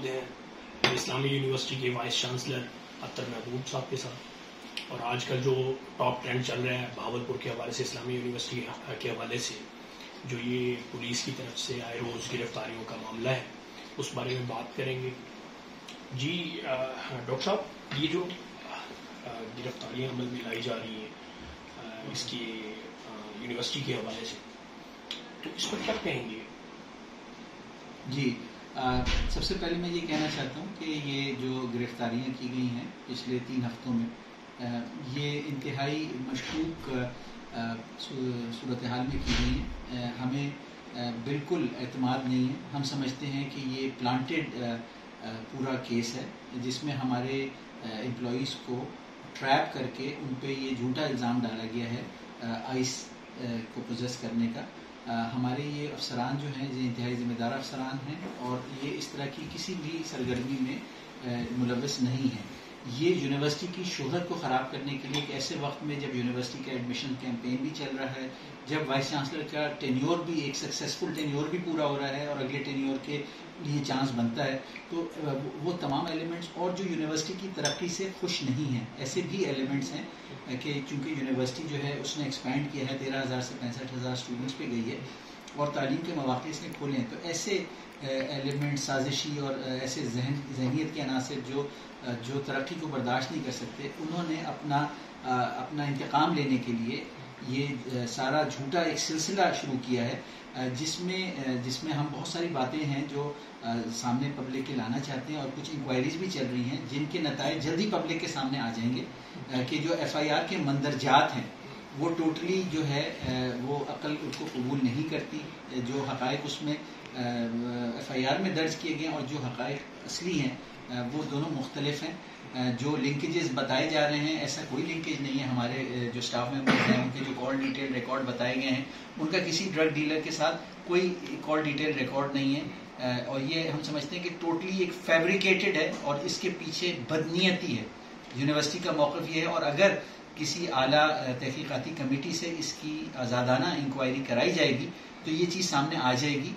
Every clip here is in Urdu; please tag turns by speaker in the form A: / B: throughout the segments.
A: ہوتے ہیں اسلامی یونیورسٹی کے وائس چانسلر اختر محمود صاحب کے ساتھ. اور آج کل جو ٹاپ ٹرینڈ چل رہا ہے بہاولپور کے حوالے سے، اسلامی یونیورسٹی کے حوالے سے، جو یہ پولیس کی طرف سے آئے روز گرفتاریوں کا معاملہ ہے، اس بارے میں بات کریں گے. جی ڈاکٹر صاحب، یہ جو گرفتاریاں عمل میں لائی جا رہی ہیں اس کی یونیورسٹی کے حوالے سے، تو اس پر کیا کہیں گے؟
B: جی سب سے پہلے میں یہ کہنا چاہتا ہوں کہ یہ جو گرفتاریاں کی گئی ہیں پچھلے 3 ہفتوں میں، یہ انتہائی مشکوک صورتحال میں کی گئی ہیں. ہمیں بالکل اعتماد نہیں ہے. ہم سمجھتے ہیں کہ یہ پلانٹڈ پورا کیس ہے، جس میں ہمارے امپلائیز کو ٹریپ کر کے ان پہ یہ جھوٹا الزام ڈالا گیا ہے آئس کو پوزیس کرنے کا. ہمارے یہ افسران جو ہیں یہ انتہائی ذمہ دار افسران ہیں اور یہ اس طرح کی کسی بھی سرگرمی میں ملوث نہیں ہیں. یہ یونیورسٹی کی شہرت کو خراب کرنے کے لیے ایک ایسے وقت میں جب یونیورسٹی کا ایڈمیشن کیمپین بھی چل رہا ہے، جب وائس چانسلر کا ٹینیور بھی ایک سکسیسفل ٹینیور بھی پورا ہو رہا ہے اور اگلے ٹینیور کے لیے چانس بنتا ہے، تو وہ تمام ایلیمنٹس اور جو یونیورسٹی کی ترقی سے خوش نہیں ہیں، ایسے بھی ایلیمنٹس ہیں کہ چونکہ یونیورسٹی جو ہے اس نے ایکسپینڈ کیا ہے، 13,000 سے 65,000 اسٹوڈنٹس پہ گئی ہے اور تعلیم کے مواقع اس نے کھولے ہیں، تو ایسے ایلیمنٹ سازشی اور ایسے ذہنیت کے عناصر جو ترقی کو برداشت نہیں کر سکتے، انہوں نے اپنا انتقام لینے کے لیے یہ سارا جھوٹا ایک سلسلہ شروع کیا ہے، جس میں ہم بہت ساری باتیں ہیں جو سامنے پبلک کے لانا چاہتے ہیں، اور کچھ انکوائریز بھی چل رہی ہیں جن کے نتائج جلدی پبلک کے سامنے آ جائیں گے کہ جو FIR کے مندرجات ہیں وہ ٹوٹلی جو ہے وہ عقل اس کو قبول نہیں کرتی. جو حقائق اس میں FIR میں درج کیے گئے اور جو حقائق اصلی ہیں وہ دونوں مختلف ہیں. جو لنکیجز بتائے جا رہے ہیں ایسا کوئی لنکیج نہیں ہے. ہمارے جو اسٹاف ممبرز ہیں ان کے جو کال ڈیٹیل ریکارڈ بتائے گئے ہیں ان کا کسی ڈرگ ڈیلر کے ساتھ کوئی کال ڈیٹیل ریکارڈ نہیں ہے، اور یہ ہم سمجھتے ہیں کہ ٹوٹلی ایک فیبریکیٹڈ ہے اور اس کے پیچھے بدنیتی ہے. یونیورسٹی کا موقف یہ ہے، اور اگر کسی اعلیٰ تحقیقاتی کمیٹی سے اس کی آزادانہ انکوائری کرائی جائے گی تو یہ چیز سامنے آ جائے گی.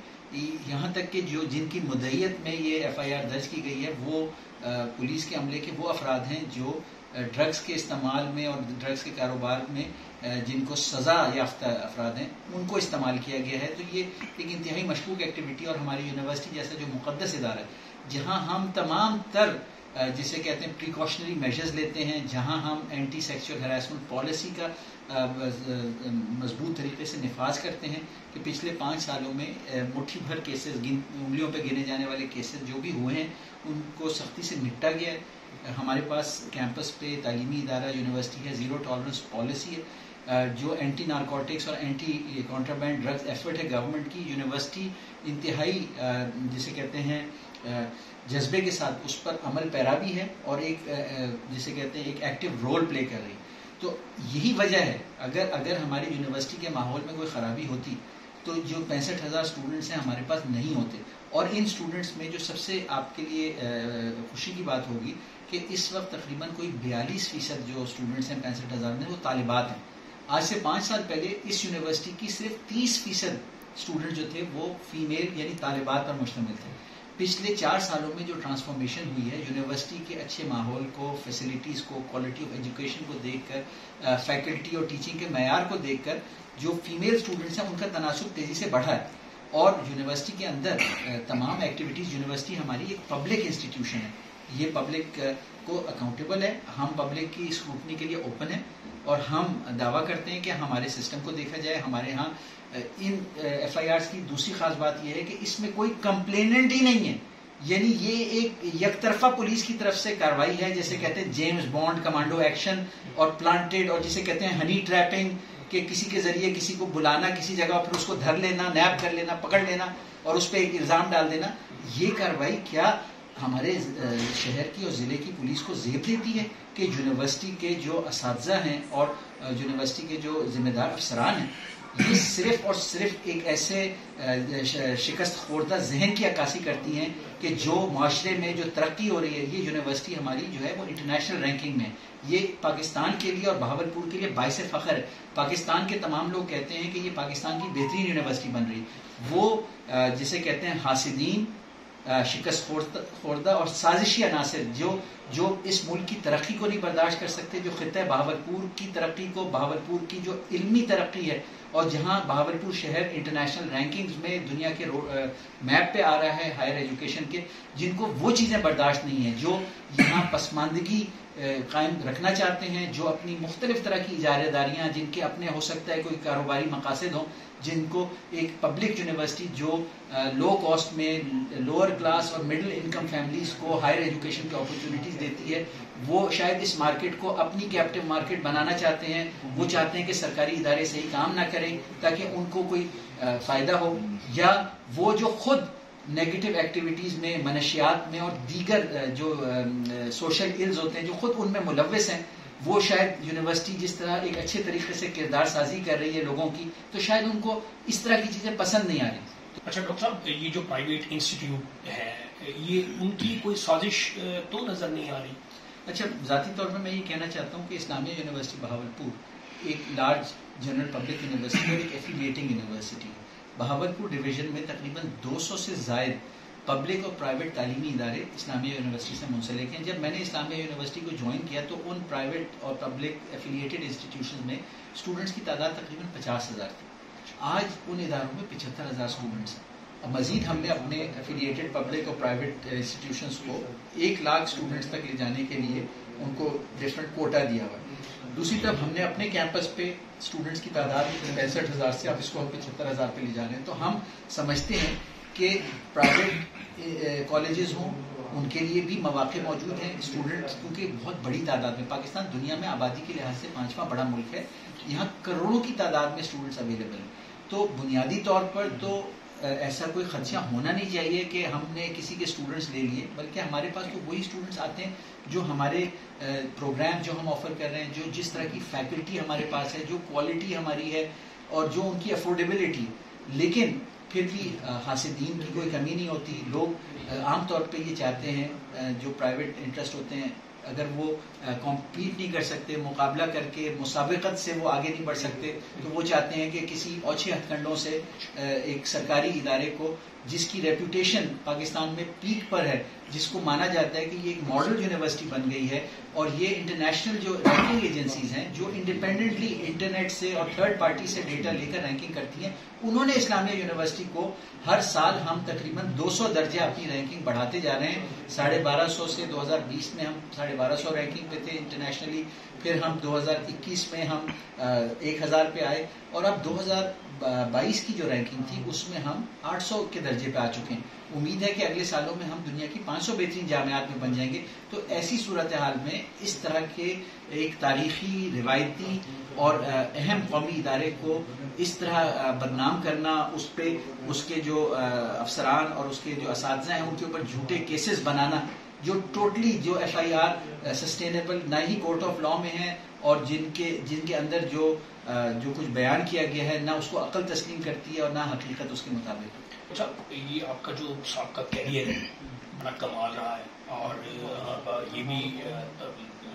B: یہاں تک کہ جن کی مدعیت میں یہ FIR درج کی گئی ہے وہ پولیس کے عملے کے وہ افراد ہیں جو ڈرگز کے استعمال میں اور ڈرگز کے کاروبار میں جن کو سزا یافتہ افراد ہیں ان کو استعمال کیا گیا ہے. تو یہ ایک انتہائی مشکوک ایکٹیویٹی، اور ہماری یونیورسٹی جیسا جو مقدس ادارہ ہے جہاں ہم تمام تر جسے کہتے ہیں پریکاشنری میجرز لیتے ہیں، جہاں ہم اینٹی سیکسول ہراسمنٹ پالیسی کا مضبوط طریقے سے نفاذ کرتے ہیں، کہ پچھلے 5 سالوں میں مٹھی بھر کیسز، انگلیوں پہ گنے جانے والے کیسز جو بھی ہوئے ہیں ان کو سختی سے نپٹا گیا ہے. ہمارے پاس کیمپس پہ تعلیمی ادارہ یونیورسٹی ہے، زیرو ٹالرنس پالیسی ہے. جو اینٹی نارکوٹکس اور اینٹی کانٹرابینڈ ڈرگز ایفرٹ ہے گورنمنٹ کی، یونیورسٹی انتہائی جسے کہتے ہیں جذبے کے ساتھ اس پر عمل پیرا بھی ہے اور ایک جسے کہتے ہیں ایک ایکٹیو رول پلے کر رہی. تو یہی وجہ ہے، اگر ہماری یونیورسٹی کے ماحول میں کوئی خرابی ہوتی تو جو 65,000 اسٹوڈنٹس ہیں ہمارے پاس نہیں ہوتے. اور ان اسٹوڈنٹس میں جو سب سے آپ کے لیے خوشی کی بات ہوگی کہ اس وقت تقریباً کوئی 42% جو اسٹوڈنٹس ہیں 65,000 میں وہ طالبات ہیں. آج سے 5 سال پہلے اس یونیورسٹی کی صرف 30% اسٹوڈنٹ جو تھے وہ فیمیل یعنی طالبات پر مشتمل تھے. پچھلے 4 سالوں میں جو ٹرانسفارمیشن ہوئی ہے یونیورسٹی کے اچھے ماحول کو، فیسلٹیز کو، کوالٹی آف ایجوکیشن کو دیکھ کر، فیکلٹی اور ٹیچنگ کے معیار کو دیکھ کر جو فیمیل اسٹوڈنٹس ہیں ان کا تناسب تیزی سے بڑھا ہے. اور یونیورسٹی کے اندر تمام ایکٹیویٹیز، یونیورسٹی ہماری ایک پبلک انسٹیٹیوشن ہے، یہ پبلک کو اکاؤنٹیبل ہے. ہم پبلک کی اسکروٹنی کے لیے اوپن ہیں اور ہم دعویٰ کرتے ہیں کہ ہمارے سسٹم کو دیکھا جائے. ہمارے ہاں ان FIRs کی دوسری خاص بات یہ ہے کہ اس میں کوئی کمپلیننٹ ہی نہیں ہے، یعنی یہ ایک یک طرفہ پولیس کی طرف سے کارروائی ہے، جیسے کہتے ہیں جیمز بانڈ کمانڈو ایکشن اور پلانٹڈ، اور جسے کہتے ہیں ہنی ٹریپنگ، کہ کسی کے ذریعے کسی کو بلانا کسی جگہ، پھر اس کو دھر لینا، نیب کر لینا، پکڑ لینا اور اس پہ ایک الزام ڈال دینا. یہ کارروائی کیا ہمارے شہر کی اور ضلع کی پولیس کو زیب دیتی ہے کہ یونیورسٹی کے جو اساتذہ ہیں اور یونیورسٹی کے جو ذمہ دار افسران ہیں یہ صرف اور صرف ایک ایسے شکست خوردہ ذہن کی عکاسی کرتی ہیں کہ جو معاشرے میں جو ترقی ہو رہی ہے، یہ یونیورسٹی ہماری جو ہے وہ انٹرنیشنل رینکنگ میں، یہ پاکستان کے لیے اور بہاولپور کے لیے باعث فخر ہے. پاکستان کے تمام لوگ کہتے ہیں کہ یہ پاکستان کی بہترین یونیورسٹی بن رہی. وہ جسے کہتے ہیں حاسدین شکست خوردہ اور سازشی عناصر جو اس ملک کی ترقی کو نہیں برداشت کر سکتے، جو خطہ بہاولپور کی ترقی کو، بہاولپور کی جو علمی ترقی ہے، اور جہاں بہاولپور شہر انٹرنیشنل رینکنگز میں دنیا کے میپ پہ آ رہا ہے ہائر ایجوکیشن کے، جن کو وہ چیزیں برداشت نہیں ہیں، جو یہاں پسماندگی قائم رکھنا چاہتے ہیں، جو اپنی مختلف طرح کی اجارہ داریاں، جن کے اپنے ہو سکتا ہے کوئی کاروباری مقاصد ہوں، جن کو ایک پبلک یونیورسٹی جو لو کاسٹ میں لوور کلاس اور مڈل انکم فیملیز کو ہائر ایجوکیشن کی اپرچونیٹیز دیتی ہے، وہ شاید اس مارکیٹ کو اپنی کیپٹیو مارکیٹ بنانا چاہتے ہیں. وہ چاہتے ہیں کہ سرکاری ادارے صحیح کام نہ کریں تاکہ ان کو کوئی فائدہ ہو، یا وہ جو خود نیگیٹو ایکٹیویٹیز میں، منشیات میں اور دیگر جو سوشل ایلز ہوتے ہیں جو خود ان میں ملوث ہیں، وہ شاید یونیورسٹی جس طرح ایک اچھے طریقے سے کردار سازی کر رہی ہے لوگوں کی، تو شاید ان کو اس طرح کی چیزیں پسند نہیں آ رہی.
A: اچھا ڈاکٹر صاحب، یہ جو پرائیویٹ انسٹیٹیوٹ ہے، یہ ان کی کوئی سازش تو نظر نہیں آ رہی؟
B: اچھا، ذاتی طور پر میں یہ کہنا چاہتا ہوں کہ اسلامیہ یونیورسٹی بہاولپور ایک لارج جنرل پبلک یونیورسٹی اور ایک ایفیلیٹنگ یونیورسٹی ہے. بہاولپور ڈویژن میں تقریباً 200 سے زائد پبلک اور پرائیویٹ تعلیمی ادارے اسلامیہ یونیورسٹی سے منسلک ہیں. جب میں نے اسلامیہ یونیورسٹی کو جوائن کیا تو ان پرائیویٹ اور پبلک ایفیلیٹڈ انسٹیٹیوشنز میں اسٹوڈنٹس کی تعداد تقریباً 50,000 تھی. آج ان اداروں میں 75,000 اسٹوڈنٹس ہیں. اب مزید ہم نے اپنے ایفیلیٹڈ پبلک اور پرائیویٹ انسٹیٹیوشنز کو 100,000 اسٹوڈنٹس تک لے جانے کے لیے ان کو ڈفرینٹ کوٹا دیا ہوا ہے. دوسری طرف ہم نے اپنے کیمپس پہ اسٹوڈنٹس کی تعداد 65,000 سے اب اس کو ہم 75,000 پہ لے جا رہے ہیں. تو ہم سمجھتے ہیں کہ پرائیویٹ کالجز ہوں ان کے لیے بھی مواقع موجود ہیں. اسٹوڈنٹس کیونکہ بہت بڑی تعداد میں، پاکستان دنیا میں آبادی کے لحاظ سے 5واں بڑا ملک ہے، یہاں کروڑوں کی تعداد میں اسٹوڈنٹس اویلیبل ہیں. تو بنیادی طور پر تو ایسا کوئی خدشہ ہونا نہیں چاہیے کہ ہم نے کسی کے اسٹوڈنٹس لے لیے، بلکہ ہمارے پاس تو وہی اسٹوڈنٹس آتے ہیں جو ہمارے پروگرام جو ہم آفر کر رہے ہیں، جو جس طرح کی فیکلٹی ہمارے پاس ہے، جو کوالٹی ہماری ہے اور جو ان کی افورڈیبلٹی. لیکن پھر بھی حاسدین کی کوئی کمی نہیں ہوتی. لوگ عام طور پہ یہ چاہتے ہیں، جو پرائیویٹ انٹرسٹ ہوتے ہیں، اگر وہ کمپیٹ نہیں کر سکتے، مقابلہ کر کے مسابقت سے وہ آگے نہیں بڑھ سکتے، تو وہ چاہتے ہیں کہ کسی اوچھے ہتھ کنڈوں سے ایک سرکاری ادارے کو جس کی ریپوٹیشن پاکستان میں پیک پر ہے، جس کو مانا جاتا ہے کہ یہ ایک ماڈل یونیورسٹی بن گئی ہے، اور یہ انٹرنیشنل جو رینکنگ ایجنسیز ہیں جو انڈیپینڈنٹلی انٹرنیٹ سے اور تھرڈ پارٹی سے ڈیٹا لے کر رینکنگ کرتی ہیں، انہوں نے اسلامیہ یونیورسٹی کو ہر سال ہم تقریباً 200 درجے اپنی رینکنگ بڑھاتے جا رہے ہیں. 1250 سے 2020 میں ہم 1250 رینکنگ پہ تھے انٹرنیشنلی، پھر ہم 2021 میں ہم 1000 پہ آئے، اور اب 2022 کی جو رینکنگ تھی اس میں ہم 800 کے درجے پہ آ چکے ہیں. امید ہے کہ اگلے سالوں میں ہم دنیا کی 500 بہترین جامعات میں بن جائیں گے. تو ایسی صورتحال میں اس طرح کے ایک تاریخی، روایتی اور اہم قومی ادارے کو اس طرح بدنام کرنا، اس پہ اس کے جو افسران اور اس کے جو اساتذہ ہیں ان کے اوپر جھوٹے کیسز بنانا، جو ٹوٹلی جو FIR سسٹینیبل نہ ہی کورٹ آف لا میں ہیں، اور جن کے اندر جو کچھ بیان کیا گیا ہے نہ اس کو عقل تسلیم کرتی ہے اور نہ حقیقت اس کے مطابق.
A: اچھا، یہ آپ کا جو سابقہ کیریئر ہے بڑا کمال رہا ہے، اور یہ بھی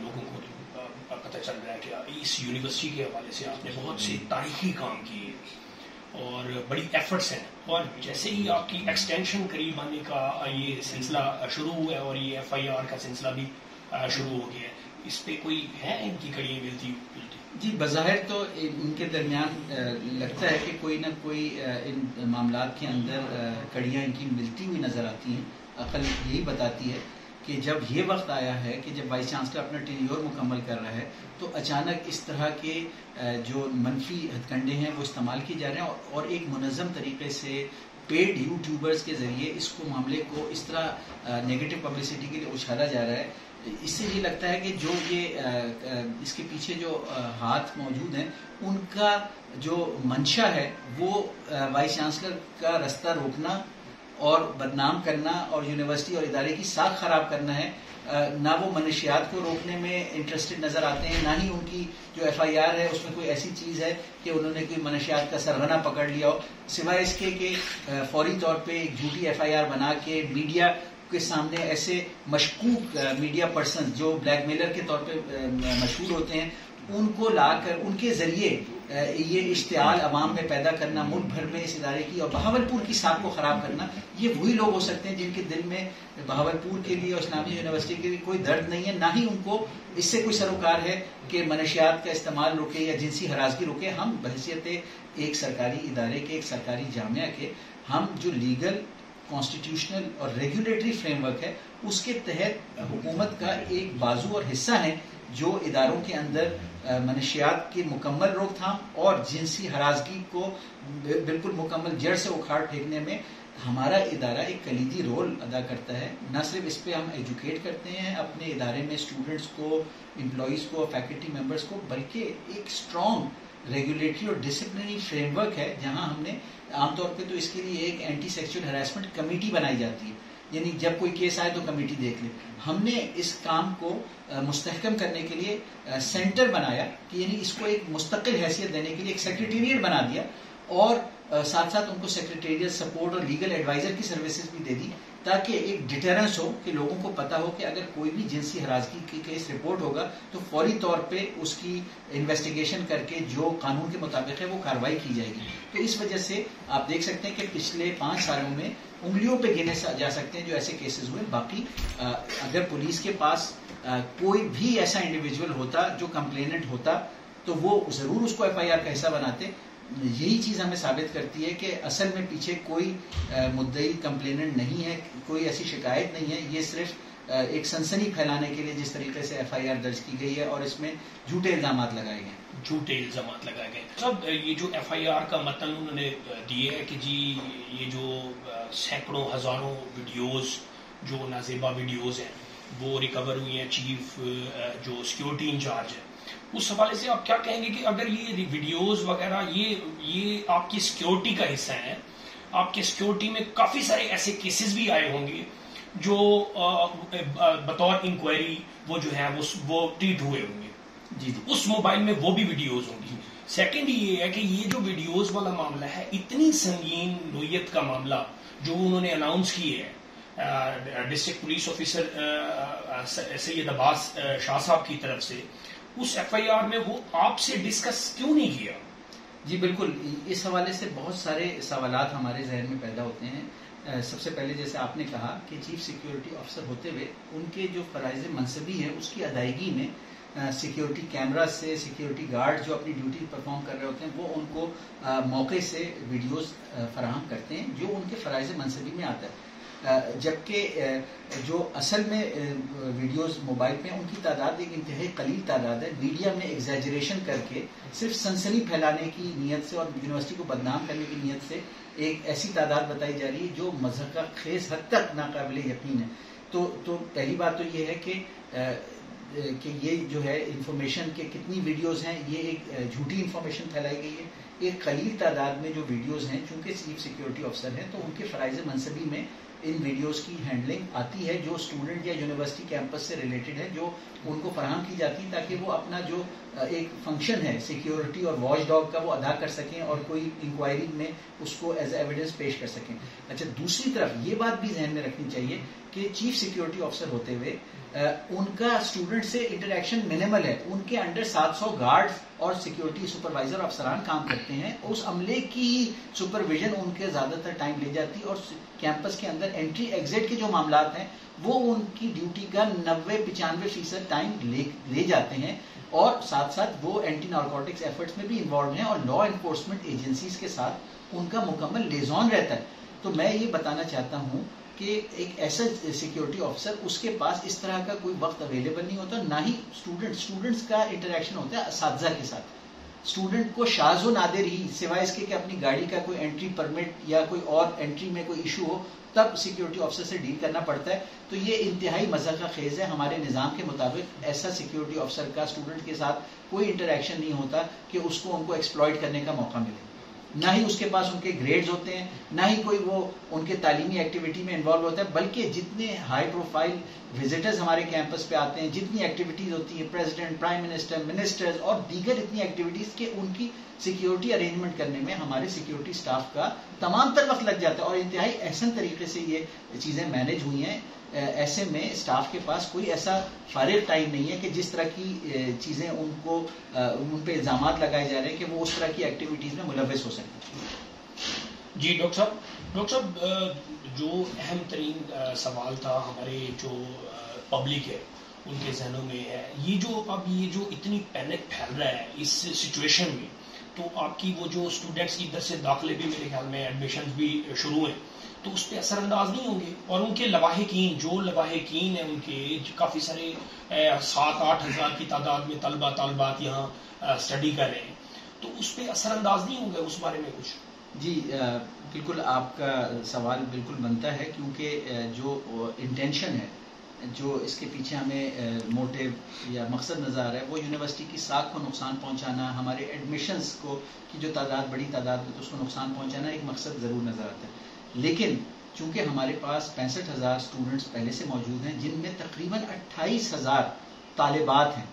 A: لوگوں کو پتہ چل رہا ہے کہ اس یونیورسٹی کے حوالے سے آپ نے بہت سے تاریخی کام کیے اور بڑی ایفرٹس ہیں، اور جیسے ہی آپ کی ایکسٹینشن قریب آنے کا یہ سلسلہ شروع ہوا ہے اور یہ FIR کا سلسلہ بھی شروع ہو گیا ہے، اس پہ کوئی ہے ان کی کڑیاں ملتی؟
B: جی، بظاہر تو ان کے درمیان لگتا ہے کہ کوئی نہ کوئی ان معاملات کے اندر کڑیاں ان کی ملتی ہوئی نظر آتی ہیں. عقل یہی بتاتی ہے کہ جب یہ وقت آیا ہے کہ جب وائس چانسلر اپنا ٹینیور مکمل کر رہا ہے، تو اچانک اس طرح کے جو منفی ہتھ کنڈے ہیں وہ استعمال کیے جا رہے ہیں، اور ایک منظم طریقے سے پیڈ یوٹیوبرز کے ذریعے اس کو معاملے کو اس طرح نیگیٹو پبلسٹی کے لیے اچھالا جا رہا ہے. اس سے یہ لگتا ہے کہ جو یہ اس کے پیچھے جو ہاتھ موجود ہیں ان کا جو منشا ہے وہ وائس چانسلر کا رستہ روکنا اور بدنام کرنا اور یونیورسٹی اور ادارے کی ساکھ خراب کرنا ہے. نہ وہ منشیات کو روکنے میں انٹرسٹڈ نظر آتے ہیں، نہ ہی ان کی جو FIR ہے اس میں کوئی ایسی چیز ہے کہ انہوں نے کوئی منشیات کا سرغنہ پکڑ لیا ہو، سوائے اس کے کہ فوری طور پہ ایک جھوٹی FIR بنا کے میڈیا کے سامنے ایسے مشکوک میڈیا پرسنز جو بلیک میلر کے طور پہ مشہور ہوتے ہیں ان کو لا کر ان کے ذریعے یہ اشتعال عوام میں پیدا کرنا ملک بھر میں اس ادارے کی اور بہاولپور کی ساکھ کو خراب کرنا، یہ وہی لوگ ہو سکتے ہیں جن کے دل میں بہاولپور کے لیے اور اسلامیہ یونیورسٹی کے لیے کوئی درد نہیں ہے، نہ ہی ان کو اس سے کوئی سروکار ہے کہ منشیات کا استعمال روکے یا جنسی ہراسگی روکے. ہم بحیثیت ایک سرکاری ادارے کے، ایک سرکاری جامعہ کے، ہم جو لیگل، کانسٹیٹیوشنل اور ریگولیٹری فریم ورک ہے اس کے تحت حکومت کا ایک بازو اور حصہ ہے جو اداروں کے اندر منشیات کی مکمل روک تھام اور جنسی ہراسگی کو بالکل مکمل جڑ سے اکھاڑ پھینکنے میں ہمارا ادارہ ایک کلیدی رول ادا کرتا ہے. نہ صرف اس پہ ہم ایجوکیٹ کرتے ہیں اپنے ادارے میں اسٹوڈنٹس کو، امپلائیز کو، فیکلٹی ممبرس کو، بلکہ ایک اسٹرانگ ریگولیٹری اور ڈسپلنری فریم ورک ہے جہاں ہم نے عام طور پہ تو اس کے لیے ایک اینٹی سیکچول ہراسمنٹ کمیٹی بنائی جاتی ہے، یعنی جب کوئی کیس آئے تو کمیٹی دیکھ لے. ہم نے اس کام کو مستحکم کرنے کے لیے سینٹر بنایا کہ یعنی اس کو ایک مستقل حیثیت دینے کے لیے ایک سیکریٹریٹ بنا دیا اور ساتھ ساتھ ان کو سیکریٹریٹ سپورٹ اور لیگل ایڈوائزر کی سروسز بھی دے دی تاکہ ایک ڈیٹرنس ہو کہ لوگوں کو پتا ہو کہ اگر کوئی بھی جنسی ہراسگی کی کیس رپورٹ ہوگا تو فوری طور پہ اس کی انویسٹیگیشن کر کے جو قانون کے مطابق ہے وہ کارروائی کی جائے گی. تو اس وجہ سے آپ دیکھ سکتے ہیں کہ پچھلے 5 سالوں میں انگلیوں پہ گنے جا سکتے ہیں جو ایسے کیسز ہوئے. باقی اگر پولیس کے پاس کوئی بھی ایسا انڈیویجول ہوتا جو کمپلیننٹ ہوتا تو وہ ضرور اس کو FIR کا حصہ بناتے. یہی چیز ہمیں ثابت کرتی ہے کہ اصل میں پیچھے کوئی مدعی کمپلیننٹ نہیں ہے، کوئی ایسی شکایت نہیں ہے. یہ صرف ایک سنسنی پھیلانے کے لیے جس طریقے سے FIR درج کی گئی ہے اور اس میں جھوٹے الزامات لگائے گئے.
A: جھوٹے الزامات لگائے گئے. صاحب یہ جو FIR کا متن انہوں نے دیے ہے کہ جی یہ جو سینکڑوں ہزاروں ویڈیوز جو نازیبا ویڈیوز ہیں وہ ریکور ہوئی ہیں، چیف جو سیکیورٹی انچارج ہے اس حوالے سے آپ کیا کہیں گے کہ اگر یہ ویڈیوز وغیرہ یہ آپ کی سیکیورٹی کا حصہ ہیں، آپ کے سیکیورٹی میں کافی سارے ایسے کیسز بھی آئے ہوں گے جو بطور انکوائری وہ جو ہے وہ ٹریٹ ہوئے ہوں گے
B: جی
A: اس موبائل میں وہ بھی ویڈیوز ہوں گی. سیکنڈ یہ ہے کہ یہ جو ویڈیوز والا معاملہ ہے اتنی سنگین نوعیت کا معاملہ جو انہوں نے اناؤنس کی ہے ڈسٹرکٹ پولیس آفیسر سید عباس شاہ صاحب کی طرف سے، اس FIR میں وہ آپ سے ڈسکس کیوں نہیں کیا؟
B: جی بالکل، اس حوالے سے بہت سارے سوالات ہمارے ذہن میں پیدا ہوتے ہیں. سب سے پہلے جیسے آپ نے کہا کہ چیف سیکیورٹی آفیسر ہوتے ہوئے ان کے جو فرائض منصبی ہیں اس کی ادائیگی میں سیکیورٹی کیمرہ سے سیکیورٹی گارڈ جو اپنی ڈیوٹی پرفارم کر رہے ہوتے ہیں وہ ان کو موقع سے ویڈیوز فراہم کرتے ہیں جو ان کے فرائض منصبی میں آتا ہے. جبکہ جو اصل میں ویڈیوز موبائل پہ ان کی تعداد ایک انتہائی قلیل تعداد ہے. میڈیا میں ایگزیجریشن کر کے صرف سنسنی پھیلانے کی نیت سے اور یونیورسٹی کو بدنام کرنے کی نیت سے ایک ایسی تعداد بتائی جا رہی ہے جو مضحکہ خیز حد تک ناقابل یقین ہے. تو پہلی بات تو یہ ہے کہ یہ جو ہے انفارمیشن کے کتنی ویڈیوز ہیں، یہ ایک جھوٹی انفارمیشن پھیلائی گئی ہے. ایک قلیل تعداد میں جو ویڈیوز ہیں چونکہ چیف سیکیورٹی آفیسر ہیں تو ان کے فرائض منصبی میں ان ویڈیوز کی ہینڈلنگ آتی ہے جو اسٹوڈنٹ یا یونیورسٹی کیمپس سے ریلیٹڈ ہے، جو ان کو فراہم کی جاتی ہے تاکہ وہ اپنا جو ایک فنکشن ہے سیکیورٹی اور واچ ڈاگ کا وہ ادا کر سکیں اور کوئی انکوائری میں اس کو ایز ایویڈنس پیش کر سکیں. اچھا، دوسری طرف یہ بات بھی ذہن میں رکھنی چاہیے کہ چیف سیکیورٹی آفیسر ہوتے ہوئے ان کا اسٹوڈنٹ سے انٹریکشن منیمل ہے. ان کے انڈر 700 گارڈز اور سیکیورٹی سپروائزر افسران کام کرتے ہیں. اس عملے کی سپرویژن ان کے زیادہ تر ٹائم لے جاتی ہے اور کیمپس کے اندر انٹری ایگزٹ کے جو معاملات ہیں وہ ان کی ڈیوٹی کا 90-95% ٹائم لے جاتے ہیں. اور ساتھ ساتھ وہ اینٹی نارکوٹکس ایفرٹس میں بھی انوالو ہیں اور لا انفورسمنٹ ایجنسیز کے ساتھ ان کا مکمل لیزون رہتا ہے. تو میں یہ بتانا چاہتا ہوں کہ ایک ایسا سیکیورٹی آفیسر اس کے پاس اس طرح کا کوئی وقت اویلیبل نہیں ہوتا، نہ ہی اسٹوڈنٹس کا انٹریکشن ہوتا ہے اساتذہ کے ساتھ. اسٹوڈنٹ کو شاذ و نادر ہی سوائے اس کے کہ اپنی گاڑی کا کوئی انٹری پرمٹ یا کوئی اور انٹری میں کوئی ایشو ہو تب سیکیورٹی آفیسر سے ڈیل کرنا پڑتا ہے. تو یہ انتہائی مضحکہ خیز ہے. ہمارے نظام کے مطابق ایسا سیکیورٹی آفیسر کا اسٹوڈنٹ کے ساتھ کوئی انٹریکشن نہیں ہوتا کہ اس کو ان کو ایکسپلائٹ کرنے کا موقع ملے. نہ ہی اس کے پاس ان کے گریڈز ہوتے ہیں، نہ ہی کوئی وہ ان کے تعلیمی ایکٹیویٹی میں انوالو ہوتا ہے. بلکہ جتنے ہائی پروفائل وزٹرز ہمارے کیمپس پہ آتے ہیں، جتنی ایکٹیویٹیز ہوتی ہیں، پریزیڈنٹ، پرائم منسٹر، منسٹرز اور دیگر اتنی ایکٹیویٹیز کہ ان کی سیکیورٹی ارینجمنٹ کرنے میں ہمارے سیکیورٹی سٹاف کا تمام تر وقت لگ جاتا ہے. اور انتہائی احسن طریقے سے یہ چیزیں مینیج ہوئی ہیں. ایسے میں اسٹاف کے پاس کوئی ایسا فارغ ٹائم نہیں ہے کہ جس طرح کی چیزیں ان پہ الزامات لگائے جا رہے ہیں کہ وہ اس طرح کی ایکٹیویٹیز میں ملوث ہو سکیں.
A: جی ڈاکٹر صاحب جو اہم ترین سوال تھا ہمارے جو پبلک ہے ان کے ذہنوں میں ہے یہ جو اتنی پینک پھیل رہا ہے اس سچویشن میں, تو آپ کی وہ جو اسٹوڈنٹس ادھر سے داخلے بھی میرے خیال میں ایڈمیشن بھی شروع ہیں تو اس پہ اثر انداز نہیں ہوں گے, اور ان کے لواحقین ہیں ان کے کافی سارے 7-8 ہزار کی تعداد میں طالبات یہاں اسٹڈی کر رہے ہیں, تو اس پہ اثر انداز نہیں ہوں گے اس بارے میں کچھ؟
B: جی بالکل آپ کا سوال بالکل بنتا ہے, کیونکہ جو انٹینشن ہے, جو اس کے پیچھے ہمیں موٹیو یا مقصد نظر آ رہا ہے وہ یونیورسٹی کی ساکھ کو نقصان پہنچانا, ہمارے ایڈمیشنز کو کی جو بڑی تعداد میں تو اس کو نقصان پہنچانا ایک مقصد ضرور نظر آتا ہے. لیکن چونکہ ہمارے پاس 65,000 اسٹوڈنٹس پہلے سے موجود ہیں جن میں تقریباً 28,000 طالبات ہیں,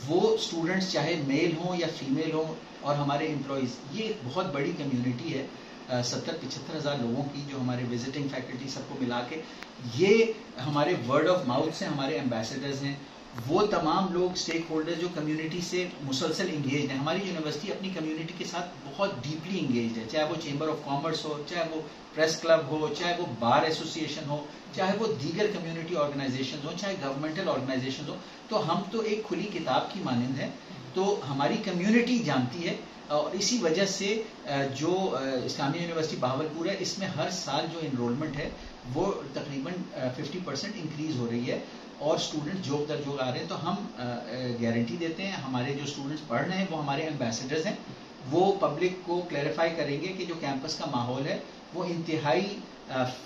B: وہ اسٹوڈنٹس چاہے میل ہوں یا فیمیل ہوں اور ہمارے امپلائیز, یہ ایک بہت بڑی کمیونٹی ہے 70-75,000 لوگوں کی جو ہمارے وزٹنگ فیکلٹی سب کو ملا کے, یہ ہمارے ورڈ آف ماؤتھ سے ہمارے ایمبیسڈرز ہیں. وہ تمام لوگ اسٹیک ہولڈر جو کمیونٹی سے مسلسل انگیجڈ ہیں. ہماری یونیورسٹی اپنی کمیونٹی کے ساتھ بہت ڈیپلی انگیجڈ ہے, چاہے وہ چیمبر آف کامرس ہو, چاہے وہ پریس کلب ہو, چاہے وہ بار ایسوسیشن ہو, چاہے وہ دیگر کمیونٹی آرگنائزیشن ہو, چاہے گورنمنٹل آرگنائزیشن ہو. تو ہم تو ایک کھلی کتاب کی مانند ہیں, تو ہماری کمیونٹی جانتی ہے. اور اسی وجہ سے جو اسلامیہ یونیورسٹی بہاولپور ہے اس میں ہر سال جو انرولمنٹ ہے وہ تقریباً 50% انکریز ہو رہی ہے, اور اسٹوڈنٹ جوگ در جوگ آ رہے ہیں. تو ہم گارنٹی دیتے ہیں, ہمارے جو اسٹوڈنٹس پڑھ رہے ہیں وہ ہمارے ایمبیسڈرز ہیں, وہ پبلک کو کلیریفائی کریں گے کہ جو کیمپس کا ماحول ہے وہ انتہائی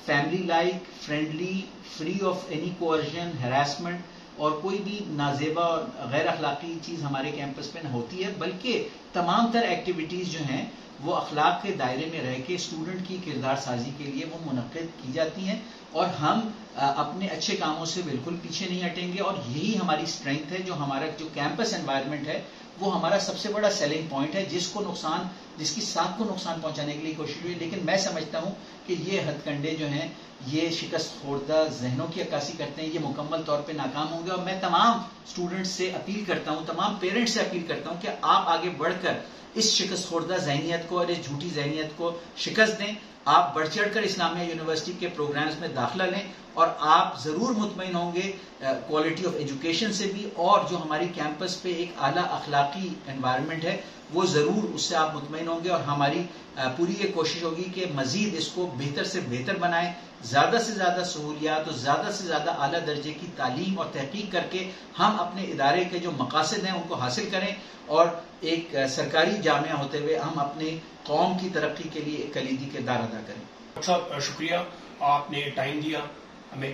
B: family like, friendly, free of any coercion, harassment اور کوئی بھی نازیبا اور غیر اخلاقی چیز ہمارے کیمپس پہ نہ ہوتی ہے, بلکہ تمام تر ایکٹیویٹیز جو ہیں وہ اخلاق کے دائرے میں رہ کے اسٹوڈنٹ کی کردار سازی کے لیے وہ منعقد کی جاتی ہیں. اور ہم اپنے اچھے کاموں سے بالکل پیچھے نہیں ہٹیں گے, اور یہی ہماری اسٹرینتھ ہے. جو ہمارا جو کیمپس انوائرمنٹ ہے وہ ہمارا سب سے بڑا سیلنگ پوائنٹ ہے, جس کی ساکھ کو نقصان پہنچانے کے لیے کوشش ہوئی. لیکن میں سمجھتا ہوں کہ یہ ہتھ کنڈے جو ہیں یہ شکست خوردہ ذہنوں کی عکاسی کرتے ہیں, یہ مکمل طور پہ ناکام ہوں گے. اور میں تمام اسٹوڈنٹس سے اپیل کرتا ہوں, تمام پیرنٹس سے اپیل کرتا ہوں کہ آپ آگے بڑھ کر اس شکست خوردہ ذہنیت کو اور اس جھوٹی ذہنیت کو شکست دیں. آپ بڑھ چڑھ کر اسلامیہ یونیورسٹی کے پروگرامز میں داخلہ لیں, اور آپ ضرور مطمئن ہوں گے کوالٹی آف ایجوکیشن سے بھی, اور جو ہماری کیمپس پہ ایک اعلیٰ اخلاقی انوائرمنٹ ہے وہ ضرور اس سے آپ مطمئن ہوں گے. اور ہماری پوری یہ کوشش ہوگی کہ مزید اس کو بہتر سے بہتر بنائیں, زیادہ سے زیادہ سہولیات اور زیادہ سے زیادہ اعلیٰ درجے کی تعلیم اور تحقیق کر کے ہم اپنے ادارے کے جو مقاصد ہیں ان کو حاصل کریں, اور ایک سرکاری جامعہ ہوتے ہوئے ہم اپنے قوم کی ترقی کے لیے ایک کلیدی کردار ادا کریں.
A: ڈاکٹر صاحب شکریہ, آپ نے ٹائم دیا ہمیں.